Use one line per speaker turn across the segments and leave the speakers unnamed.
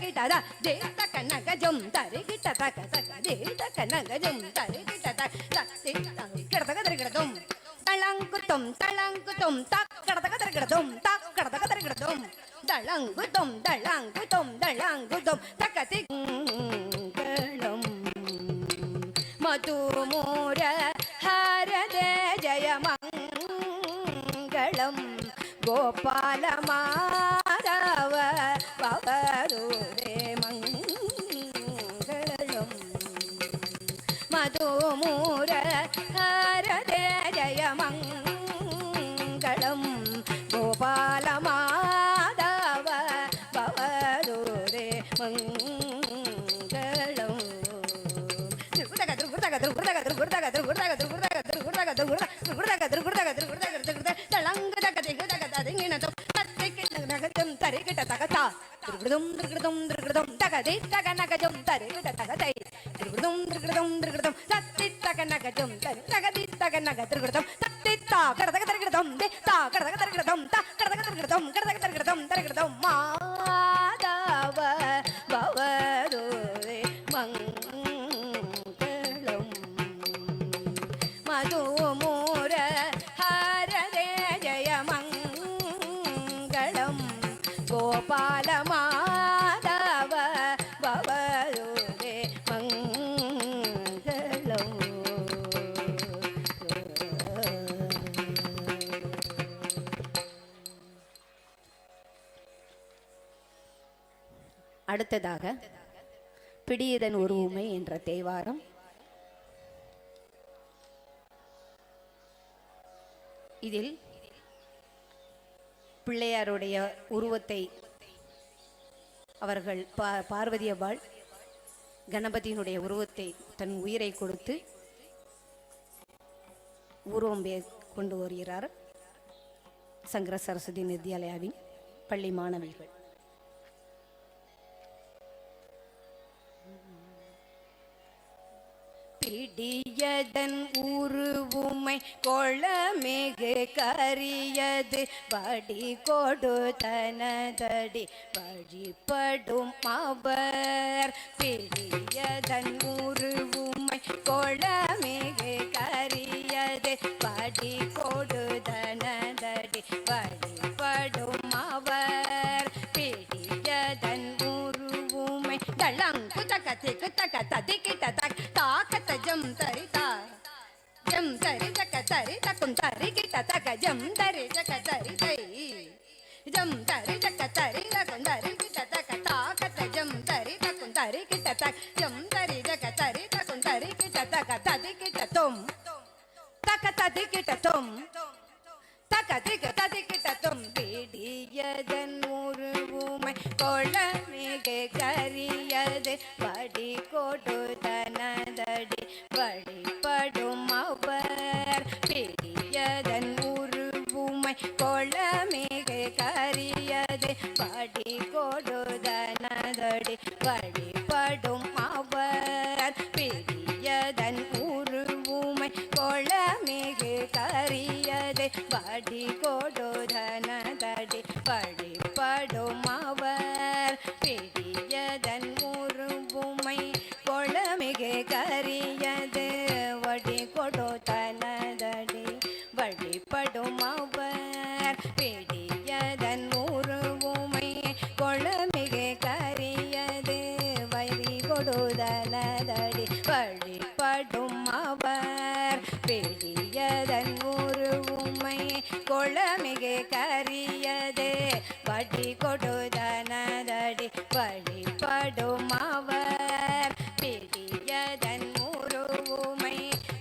ಕಿಟದ ದೇತ ಕನಕ ಜಂ ತರಿ ಕಿಟ ತಕ ತಕ ದೇತ ಕನಕ ಜಂ ತರಿ ಕಿಟ ತಕ ಕಿಡತಕ ತರಿ ಕಿಡದಂ ತಳಂಕುತಂ ತಳಂಕುತಂ ತಕ್ ಕಡತಕ ತರಿ ಕಿಡದಂ ತಕ್ ಕಡತಕ ತರಿ ಕಿಡದಂ ದಳಂಕುತಂ ದಳಂಕುತಂ ದಳಂಕುತಂ ತಕತಿ ಗಳಂ ಮಧು ಮೂರ ಹರದೆ ಜಯ ಮಂಗಳಂ ಗೋಪಾಲ ಮಾಧವ ಪವರುರೆ ಮಂಗಳಂ ಮಧು ಮೂರ ಹರದೆ ಜಯ ಮಂಗಳಂ ಗೋಪಾಲ ಮಾಧವ ಪವರುರೆ ಮಂಗಳಂ ಮಾಧವ ಭವರುರೆ ಮಂಗಳಂ ಮಧು ಮೂರ ಹರದೆ ಜಯ ಮಂಗಳಂ ಗೋಪಾಲ ಮಾಧವ ಭವರುರೆ ಮಂಗಳಂ. அடுத்ததாக பிடியதன் உருவமை என்ற தேவாரம். இதில் பிள்ளையாருடைய உருவத்தை அவர்கள் பார்வதி அம்பாள் கணபதியினுடைய உருவத்தை தன் உயிரை கொடுத்து உருவம் கொண்டு வருகிறார் சங்கர சரஸ்வதி வித்யாலயாவின் பள்ளி மாணவிகள். பிடியதன் உருவுமை கொளமிகு கரியது வடி கொடு தனதடி வழிபடும் அவர். பிடியதன் உருவுமை கொளமிகு கரியது வடி கொடு தனதடி வழிபடும் அவர். பிடியதன் உருவுமை தளங்கு தகதிக்கு தக ததிக்கிட்ட தக் தாக்கத்த ஜம் தரி தா ஜம் தரி ஜக தரி தக்கும் தரி கிட்ட தக ஜம் தரி ஜக தரி தை ஜம் தரி ஜக தரி தக்கும் தரி கிட்ட தக தாக்கத்த ஜம் தரி தக்கும் தரி கிட்ட தக் ஜம் தரி ஜக தரி தக்கும் தரி கிட்ட தக ததிக்கிட்ட தொம் தக ததிக்கிட்ட தொம் தக திக ததிக்கிட்ட தொம். பிடியதன் உருவுமை கொளமிகு கரியது வடி கொடு தனதடி வழிபடும் அவர். பிடியதன் உருவுமை கொளமிகு கரியது வடி கொடு தனதடி வழிபடும் அவர். பிடியதன் உருவுமை கொளமிகு கரியது வடி கொடு தனதடி வழிபடும் அவர். பிடியதன் உருவுமை கொளமிகு கரியது வடி கொடு தனதடி வழிபடும் அவர். பிடியதன் உருவுமை கொளமிகு கரியது வரி கொடு தனதடி வழிபடும் அவர். பிடியதன் உருவுமை கொளமிகு கரியது வடி கொடு தனதடி வழிபடும் அவர். பிடியதன் உருவுமை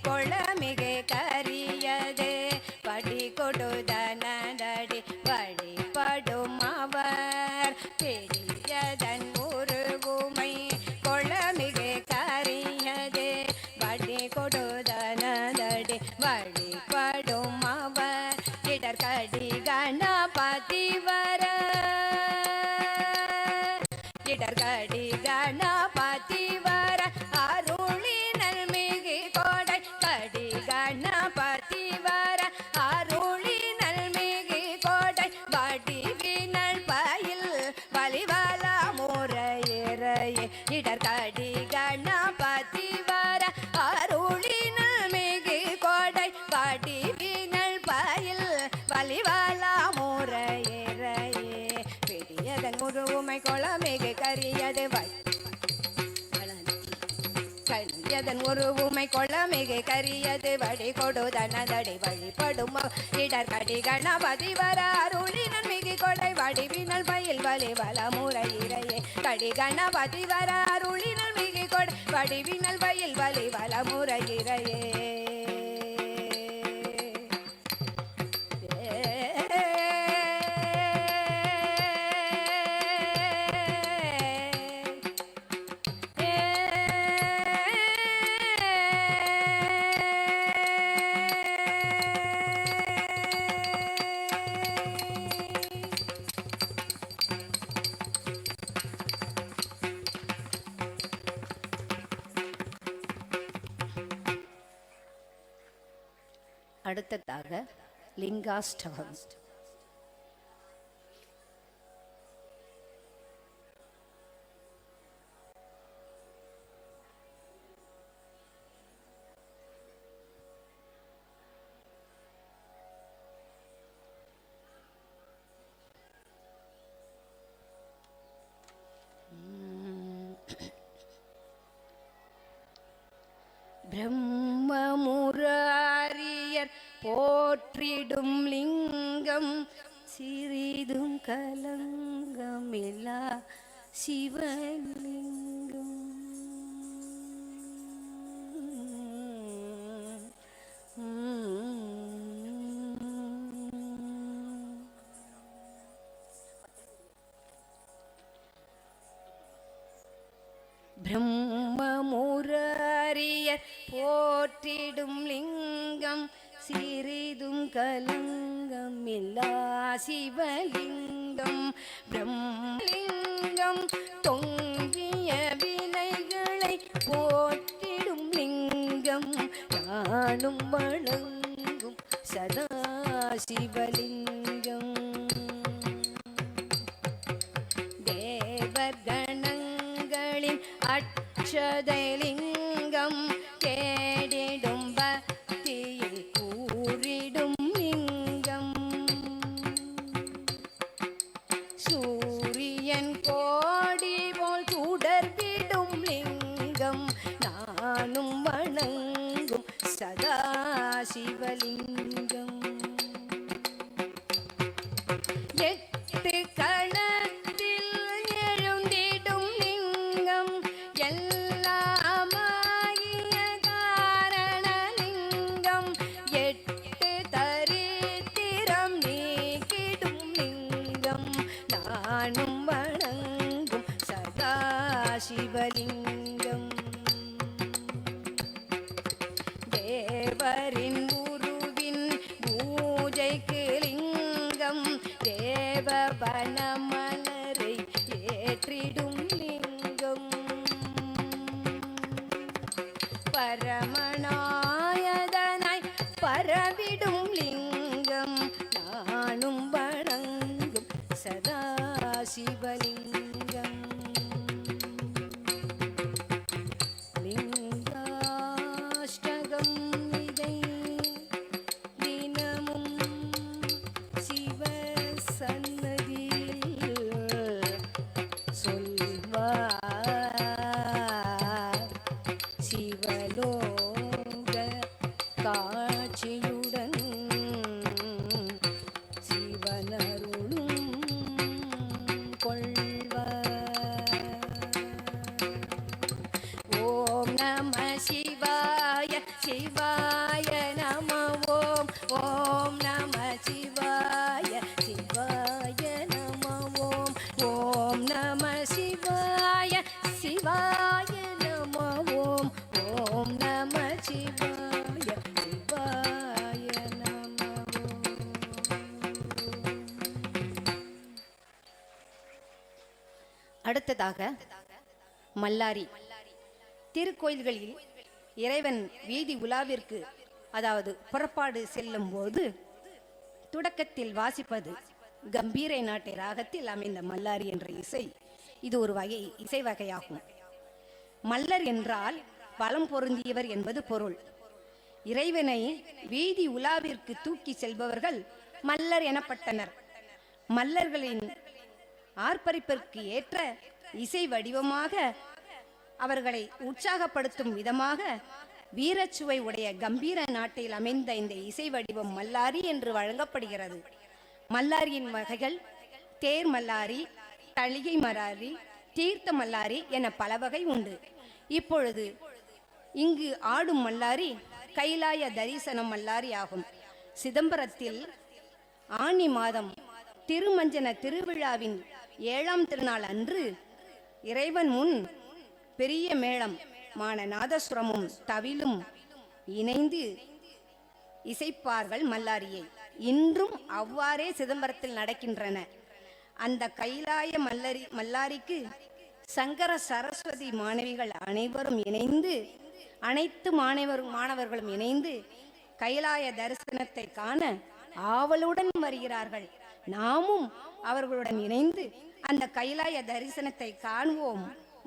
கொளமிகு கரியது வடி கொடு தனதடி வழிபடும் அவர். பிடியதன் உருவுமை கொளமிகு கரியது வடி கொடு தனதடி வழிபடும் அவர். இடர்கடி கணபதி வர இடர்கடி கணபதி வர அருளினல் மிகு கொடை கடி கணபதி வர அருளினல் மிகு கொடை வடிவினல் பயில் வலிவல முறை இறையே இடர்கடி கணபதி வர அருளினல் மிகு கொடை வடிவினல் பயில் வலிவலா முறையிறையே பெரியதன் உருவுமை கொளமிகு கரியது கரியதன் உருவுமை கொளமிகு கரியது வடி கொடுதனதடி வழிபடும் இடர்கடி கணபதி வர அருளினல் மிகு கொடை வடிவினல் பயில் வலிவல முறையிறையே கடி கணபதி வர அருளினல் மிகு கொடை வடிவினல் பயில் வலிவல முறையிறையே அடுத்ததாக லிங்காஷ்டகம். பிரம்மமுராரியர் போற்றிடும் லிங்கம் சிறிதும் கலங்கமில்லா சிவலிங்கம். பிரம்மமுராரியர் போற்றிடும் லிங்கம் சிறிதும் கலங்கமில்லா சிவலிங்கம். பிரம்மலிங்கம் தொங்கிய வினைகளை போற்றிடும் லிங்கம் யானும் வணங்கும் சதா சிவலிங்கம். தேவர்கணங்களின் அட்சதலிங்கம் கேடிடும் பக்தியை கூறிடும் லிங்கம். சூரியன் கோடி போல் சுடர்விடும் லிங்கம் நானும் வணங்கும் சதா சிவலிங்கம். எட்டு கணத்தில் எழுந்திடும் லிங்கம் எல்லாமாகிய காரணலிங்கம். எட்டு தரித்திரம் நீக்கிடும் லிங்கம் நானும் வணங்கும் சதா சிவலிங்கம். தேவரின் குருவின் பூஜைக்கு லிங்கம் தேவபன மலரை ஏற்றிடும் லிங்கம். பரமநாயதனாய் பரவிடும் லிங்கம் நானும் வணங்கும் சதா சிவலிங்கம். லிங்காஷ்டகம் இதை தினமும் சிவ சன்னதியில் சொல்வார். சிவலோக காட்சியுடன் சிவனருளும் கொள்வார். ஓம் நம சிவாய சிவாய நம ஓம். ஓம் நம சிவாய சிவாய நம ஓம். ஓம் நம சிவாய சிவாய நம ஓம். ஓம் நம சிவாய சிவாய நம ஓம். அடுத்ததாக மல்லாரி. திருக்கோயில்களில் இறைவன் வீதி உலாவிற்கு அதாவது புறப்பாடு செல்லும் போது தொடக்கத்தில் வாசிப்பது கம்பீரை நாட்டை ராகத்தில் அமைந்த மல்லாரி என்ற இசை இது ஒரு வகை இசை வகையாகும். மல்லர் என்றால் பலம் பொருந்தியவர் என்பது பொருள். இறைவனை வீதி உலாவிற்கு தூக்கி செல்பவர்கள் மல்லர் எனப்பட்டனர். மல்லர்களின் ஆர்ப்பரிப்பிற்கு ஏற்ற இசை வடிவமாக, அவர்களை உற்சாகப்படுத்தும் விதமாக வீரச்சுவை உடைய கம்பீர நாட்டில் அமைந்த இந்த இசை வடிவம் மல்லாரி என்று வழங்கப்படுகிறது. மல்லாரியின் வகைகள் தேர் மல்லாரி, தளிகை மல்லாரி, தீர்த்த மல்லாரி என பல வகை உண்டு. இப்பொழுது இங்கு ஆடும் மல்லாரி கைலாய தரிசனம் மல்லாரி ஆகும். சிதம்பரத்தில் ஆனி மாதம் திருமஞ்சன திருவிழாவின் 7ஆம் திருநாள் அன்று இறைவன் முன் பெரிய மேளம் நாதசுரமும் தவிலும் இணைந்து இசைப்பார்கள் மல்லாரியை. இன்றும் அவ்வாறே சிதம்பரத்தில் நடக்கின்றன. அந்த கைலாய மல்லாரிக்கு சங்கர சரஸ்வதி மாணவிகள் அனைவரும் இணைந்து, அனைத்து மாணவர்களும் இணைந்து கைலாய தரிசனத்தை காண ஆவலுடன் வருகிறார்கள். நாமும் அவர்களுடன் இணைந்து அந்த கைலாய தரிசனத்தை காண்போம்.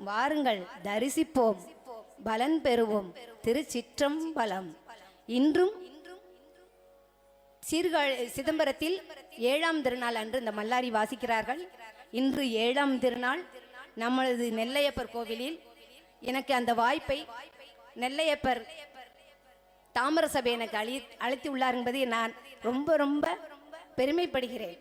வாருங்கள், தரிசிப்போம், பலன் பெறுவோம். திருச்சிற்றம்பலம். இன்றும் சிதம்பரத்தில் 7ஆம் திருநாள் அன்று இந்த மல்லாரி வாசிக்கிறார்கள். இன்று 7ஆம் திருநாள் நமது நெல்லையப்பர் கோவிலில். எனக்கு அந்த வாய்ப்பை நெல்லையப்பர் தாமர சபை எனக்கு அளித்து உள்ளார் என்பதை நான் ரொம்ப ரொம்ப பெருமைப்படுகிறேன்.